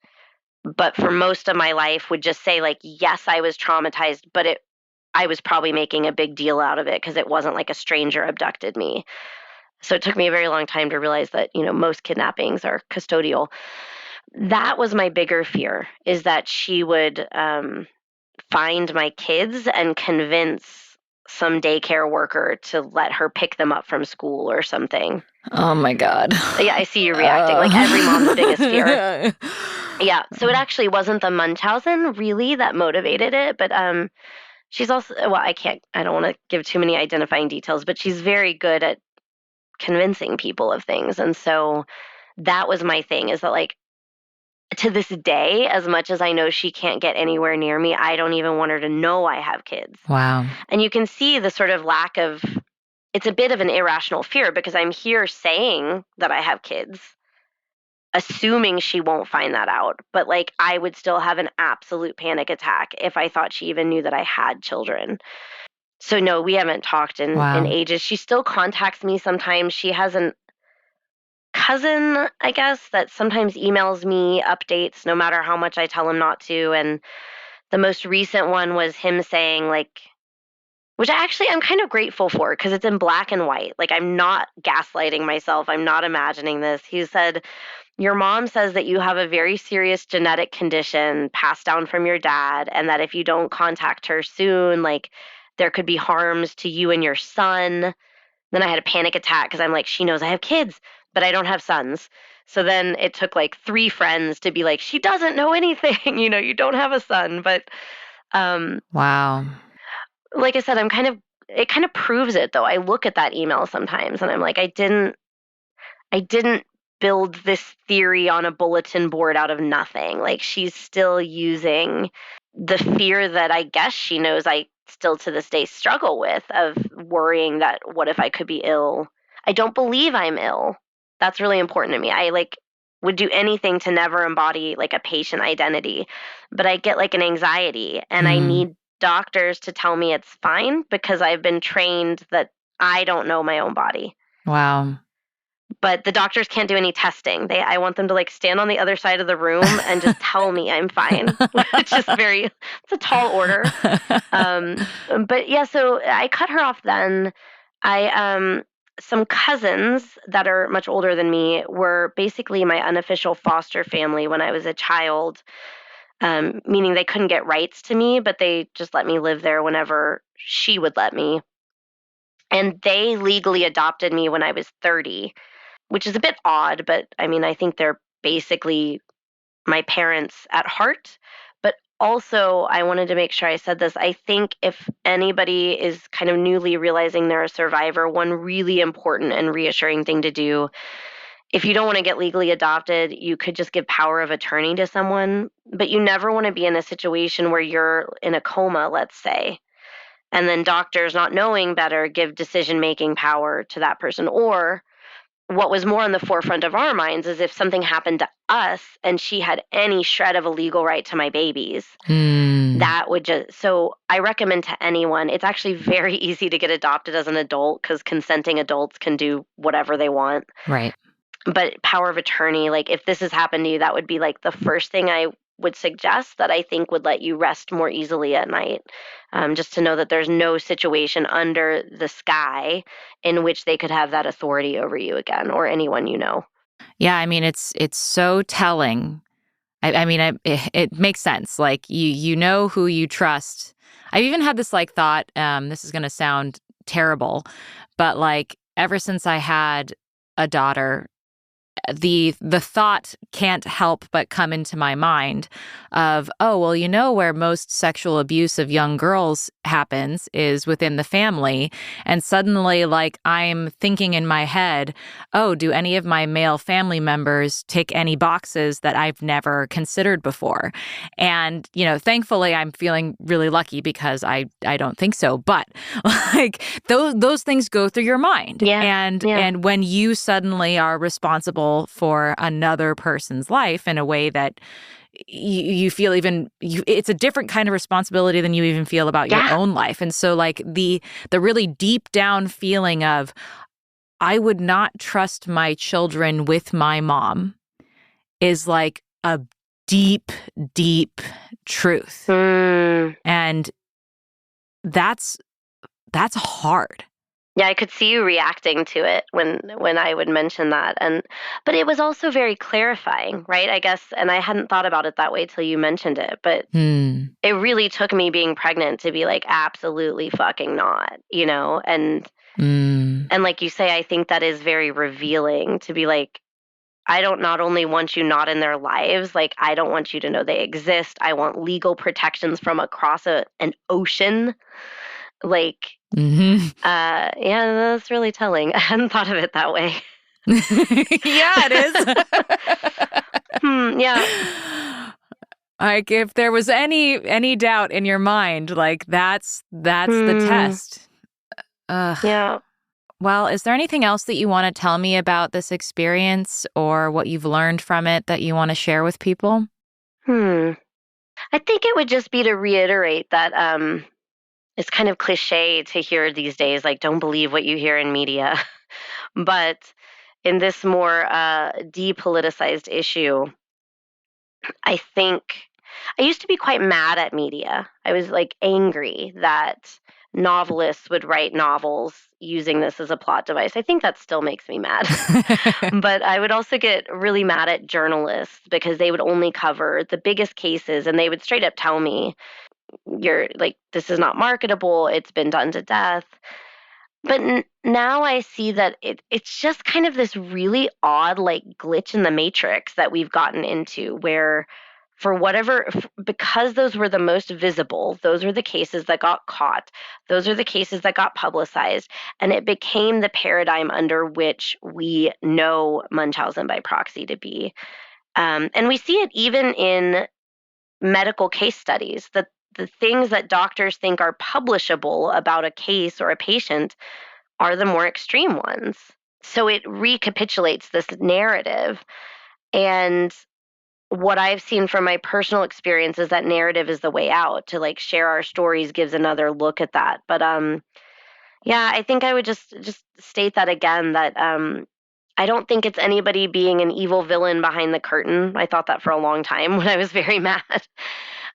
C: But for most of my life, would just say, like, yes, I was traumatized, but I was probably making a big deal out of it because it wasn't like a stranger abducted me. So it took me a very long time to realize that, most kidnappings are custodial. That was my bigger fear, is that she would find my kids and convince some daycare worker to let her pick them up from school or something.
A: Oh my God.
C: Yeah, I see you reacting. Like every mom's biggest fear. Yeah, so it actually wasn't the Munchausen really that motivated it, but she's also, well, I don't want to give too many identifying details, but she's very good at convincing people of things. And so that was my thing, is that like, to this day, as much as I know she can't get anywhere near me, I don't even want her to know I have kids.
A: Wow.
C: And you can see the sort of lack of, it's a bit of an irrational fear, because I'm here saying that I have kids, assuming she won't find that out. But like, I would still have an absolute panic attack if I thought she even knew that I had children. So no, we haven't talked in ages. She still contacts me sometimes. She has a cousin, I guess, that sometimes emails me updates no matter how much I tell him not to. And the most recent one was him saying, like, which actually I'm kind of grateful for, because it's in black and white. Like, I'm not gaslighting myself. I'm not imagining this. He said, your mom says that you have a very serious genetic condition passed down from your dad, and that if you don't contact her soon, like, there could be harms to you and your son. Then I had a panic attack because I'm like, she knows I have kids, but I don't have sons. So then it took like 3 friends to be like, she doesn't know anything, you don't have a son. But
A: wow.
C: Like I said, it kind of proves it though. I look at that email sometimes and I'm like, I didn't build this theory on a bulletin board out of nothing. Like, she's still using the fear that I guess she knows I still to this day struggle with, of worrying that what if I could be ill? I don't believe I'm ill. That's really important to me. I would do anything to never embody like a patient identity, but I get like an anxiety and I
A: Hmm.
C: need doctors to tell me it's fine because I've been trained that I don't know my own body.
A: Wow.
C: But the doctors can't do any testing. I want them to like stand on the other side of the room and just tell me I'm fine, which is it's a tall order. But yeah, so I cut her off then. Some cousins that are much older than me were basically my unofficial foster family when I was a child, meaning they couldn't get rights to me, but they just let me live there whenever she would let me. And they legally adopted me when I was 30, which is a bit odd, but I mean, I think they're basically my parents at heart. But also, I wanted to make sure I said this. I think if anybody is kind of newly realizing they're a survivor, one really important and reassuring thing to do, if you don't want to get legally adopted, you could just give power of attorney to someone. But you never want to be in a situation where you're in a coma, let's say, and then doctors, not knowing better, give decision making power to that person. Or what was more on the forefront of our minds is if something happened to us and she had any shred of a legal right to my babies, that would just, so I recommend to anyone, it's actually very easy to get adopted as an adult because consenting adults can do whatever they want.
A: Right.
C: But power of attorney, like if this has happened to you, that would be like the first thing I would suggest that I think would let you rest more easily at night. Just to know that there's no situation under the sky in which they could have that authority over you again or anyone you know.
A: Yeah, I mean, it's so telling. It makes sense. Like you know who you trust. I've even had this like thought. This is going to sound terrible, but like ever since I had a daughter, the thought can't help but come into my mind of, oh, well, you know where most sexual abuse of young girls happens is within the family. And suddenly, like, I'm thinking in my head, oh, do any of my male family members tick any boxes that I've never considered before? And, you know, thankfully, I'm feeling really lucky because I don't think so. But like those things go through your mind.
C: Yeah.
A: And when you suddenly are responsible for another person's life in a way that you feel it's a different kind of responsibility than you even feel about your own life. And so like the really deep down feeling of, I would not trust my children with my mom is like a deep, deep truth. And that's hard.
C: Yeah, I could see you reacting to it when I would mention that. But it was also very clarifying, right? I guess, and I hadn't thought about it that way till you mentioned it, but it really took me being pregnant to be like, absolutely fucking not, you know? And like you say, I think that is very revealing to be like, I don't not only want you not in their lives, like I don't want you to know they exist. I want legal protections from across an ocean. Like, yeah, that's really telling. I hadn't thought of it that way.
A: Yeah, it is.
C: Yeah.
A: Like if there was any doubt in your mind, like that's the test.
C: Yeah.
A: Well, is there anything else that you want to tell me about this experience or what you've learned from it that you want to share with people?
C: I think it would just be to reiterate that it's kind of cliche to hear these days, like, don't believe what you hear in media. But in this more depoliticized issue, I think I used to be quite mad at media. I was like angry that novelists would write novels using this as a plot device. I think that still makes me mad. But I would also get really mad at journalists because they would only cover the biggest cases and they would straight up tell me, you're like, this is not marketable, it's been done to death. But now I see that it's just kind of this really odd like glitch in the matrix that we've gotten into where for whatever, because those were the most visible, those were the cases that got caught, those are the cases that got publicized, and it became the paradigm under which we know Munchausen by proxy to be. And we see it even in medical case studies. The things that doctors think are publishable about a case or a patient are the more extreme ones. So it recapitulates this narrative. And what I've seen from my personal experience is that narrative is the way out. To like share our stories gives another look at that. But yeah, I think I would just state that again, that I don't think it's anybody being an evil villain behind the curtain. I thought that for a long time when I was very mad.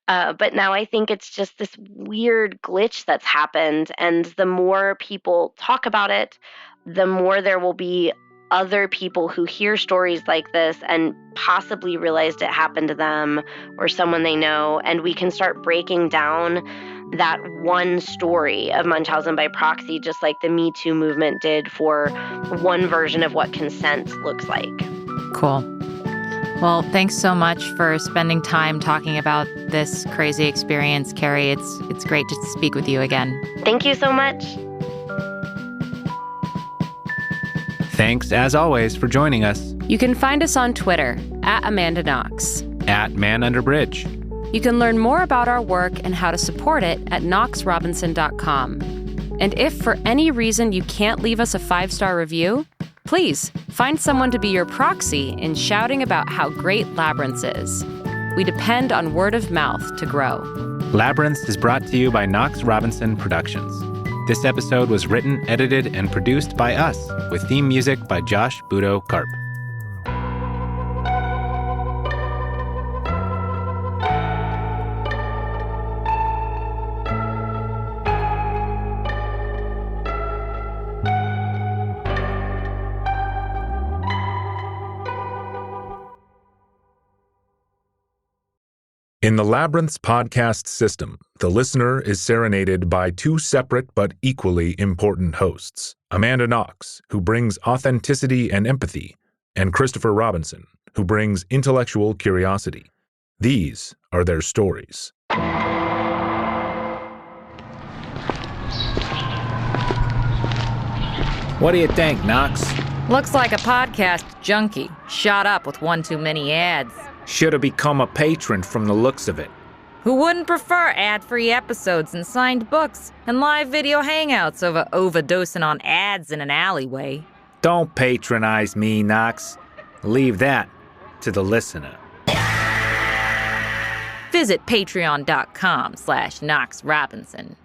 C: But now I think it's just this weird glitch that's happened. And the more people talk about it, the more there will be other people who hear stories like this and possibly realized it happened to them or someone they know. And we can start breaking down that one story of Munchausen by proxy, just like the Me Too movement did for one version of what consent looks like.
A: Cool. Well, thanks so much for spending time talking about this crazy experience, Kari. It's great to speak with you again.
C: Thank you so much.
B: Thanks, as always, for joining us.
A: You can find us on Twitter @Amanda Knox,
B: @ManUnderBridge.
A: You can learn more about our work and how to support it at knoxrobinson.com. And if for any reason you can't leave us a 5-star review, please find someone to be your proxy in shouting about how great Labyrinths is. We depend on word of mouth to grow.
B: Labyrinths is brought to you by Knox Robinson Productions. This episode was written, edited, and produced by us, with theme music by Josh Budo Karp.
E: In the Labyrinths podcast system, the listener is serenaded by two separate but equally important hosts, Amanda Knox, who brings authenticity and empathy, and Christopher Robinson, who brings intellectual curiosity. These are their stories.
F: What do you think, Knox?
G: Looks like a podcast junkie, shot up with one too many ads.
F: Should have become a patron from the looks of it.
G: Who wouldn't prefer ad-free episodes and signed books and live video hangouts over overdosing on ads in an alleyway?
F: Don't patronize me, Knox. Leave that to the listener.
G: Visit patreon.com/Knox Robinson.